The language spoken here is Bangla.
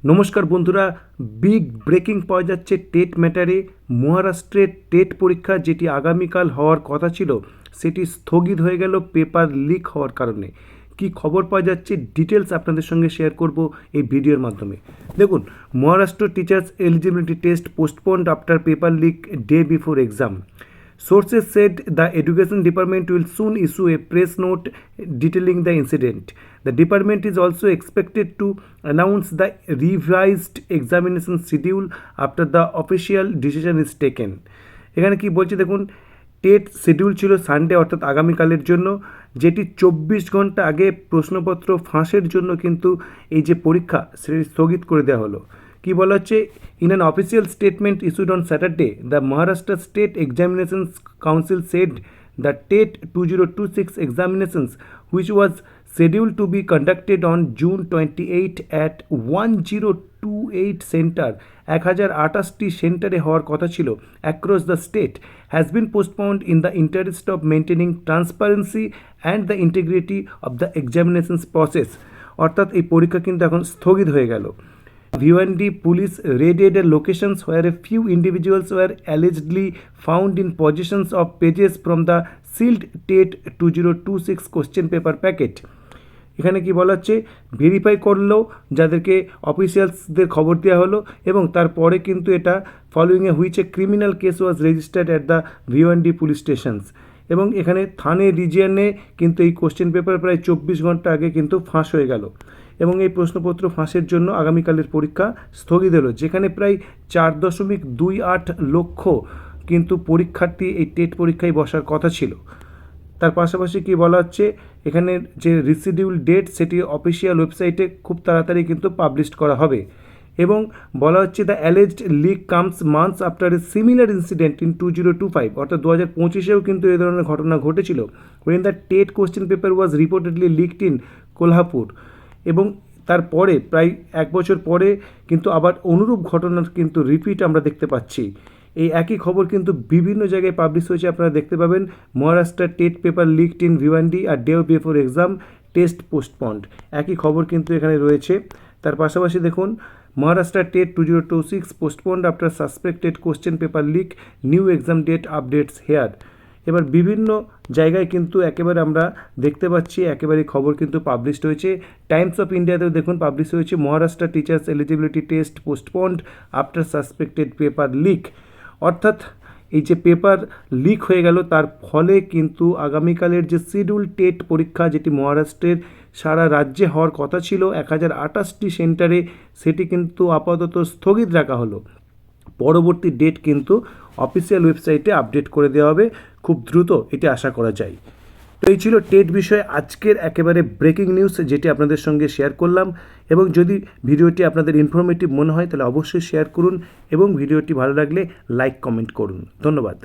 নমস্কার বন্ধুরা, বিগ ব্রেকিং পাওয়া যাচ্ছে টেট ম্যাটারে। মহারাষ্ট্রের টেট পরীক্ষা যেটি আগামীকাল হওয়ার কথা ছিল সেটি স্থগিত হয়ে গেল পেপার লিক হওয়ার কারণে। কি খবর পাওয়া যাচ্ছে ডিটেলস আপনাদের সঙ্গে শেয়ার করব এই ভিডিওর মাধ্যমে। দেখুন, Maharashtra teachers eligibility test postponed after paper leak day before exam. Sources said the Education Department will soon issue a press note detailing the incident. The department is also expected to announce the revised examination schedule after the official decision is taken. এখানে কি বলছে দেখুন, টেট শিডিউল ছিল সানডে অর্থাৎ আগামীকালের জন্য, যেটি 24 ঘন্টা আগে প্রশ্নপত্র ফাঁসের জন্য কিন্তু এই যে পরীক্ষা সেটি স্থগিত করে দেওয়া হলো। কি বলা হচ্ছে, in an official statement issued on Saturday the Maharashtra state examinations council said the TET 2026 examinations which was scheduled to be conducted on June 28 at 1028 centre 1028টি সেন্টারে হওয়ার কথা ছিল across the state has been postponed in the interest of maintaining transparency and the integrity of the examinations process. অর্থাৎ এই পরীক্ষা কিন্তু এখন স্থগিত হয়ে গেল। Bhiwandi police raided locations where a few individuals were allegedly found in possession of pages from the sealed TET 2026 question paper packet. এখানে কি বলা হচ্ছে, ভেরিফাই করলো যাদেরকে অফিসিয়ালসদের খবর দেওয়া হলো এবং তারপরে কিন্তু এটা ফলোইংয়ে which a criminal case was registered at the Bhiwandi police stations. এবং এখানে থানে রিজিয়নে কিন্তু এই কোশ্চেন পেপার প্রায় 24 ঘন্টা আগে কিন্তু ফাঁস হয়ে গেল এবং এই প্রশ্নপত্র ফাঁসের জন্য আগামীকালের পরীক্ষা স্থগিত হলো, যেখানে প্রায় 4.28 লক্ষ কিন্তু পরীক্ষার্থী এই টেট পরীক্ষায় বসার কথা ছিল। তার পাশাপাশি কি বলা হচ্ছে, এখানে যে রিসিডিউল ডেট সেটি অফিসিয়াল ওয়েবসাইটে খুব তাড়াতাড়ি কিন্তু পাবলিশ করা হবে। এবং বলা হচ্ছে the alleged leak comes months after a similar incident in 2025, অর্থাৎ 2025-এও কিন্তু এই ধরনের ঘটনা ঘটেছিল, when the TET question paper was reportedly leaked in Kolhapur. এবং তারপরে প্রায় 1 বছর পরে কিন্তু আবার অনুরূপ ঘটনার কিন্তু রিপিট আমরা দেখতে পাচ্ছি। এই একই খবর কিন্তু বিভিন্ন জায়গায় পাবলিশ হয়েছে, আপনারা দেখতে পাবেন। Maharashtra TET paper leaked in Bhiwandi আর day before exam test postponed, একই খবর কিন্তু এখানে রয়েছে। তার পাশাপাশি দেখুন, Maharashtra TET 2026 postponed after suspected question paper leak, new exam date updates here. এবার বিভিন্ন জায়গায় কিন্তু একেবারে আমরা দেখতে পাচ্ছি একেবারে খবর কিন্তু পাবলিশড হয়েছে। টাইমস অফ ইন্ডিয়াতেও দেখুন পাবলিশ হয়েছে, Maharashtra teachers eligibility test postponed after suspected paper leak. অর্থাৎ এই যে পেপার লিক হয়ে গেল তার ফলে কিন্তু আগামীকালের যে শিডিউল টেট পরীক্ষা যেটি মহারাষ্ট্রের সারা রাজ্যে হওয়ার কথা ছিল 1028টি সেন্টারে, সেটি কিন্তু আপাতত স্থগিত রাখা হলো। পরবর্তী ডেট কিন্তু অফিসিয়াল ওয়েবসাইটে আপডেট করে দেওয়া হবে খুব দ্রুত, এটি আশা করা যায়। তো এই ছিল টেট বিষয়ে আজকের একেবারে ব্রেকিং নিউজ যেটি আপনাদের সঙ্গে শেয়ার করলাম। এবং যদি ভিডিওটি আপনাদের ইনফরমেটিভ মনে হয় তাহলে অবশ্যই শেয়ার করুন এবং ভিডিওটি ভালো লাগলে লাইক কমেন্ট করুন। ধন্যবাদ।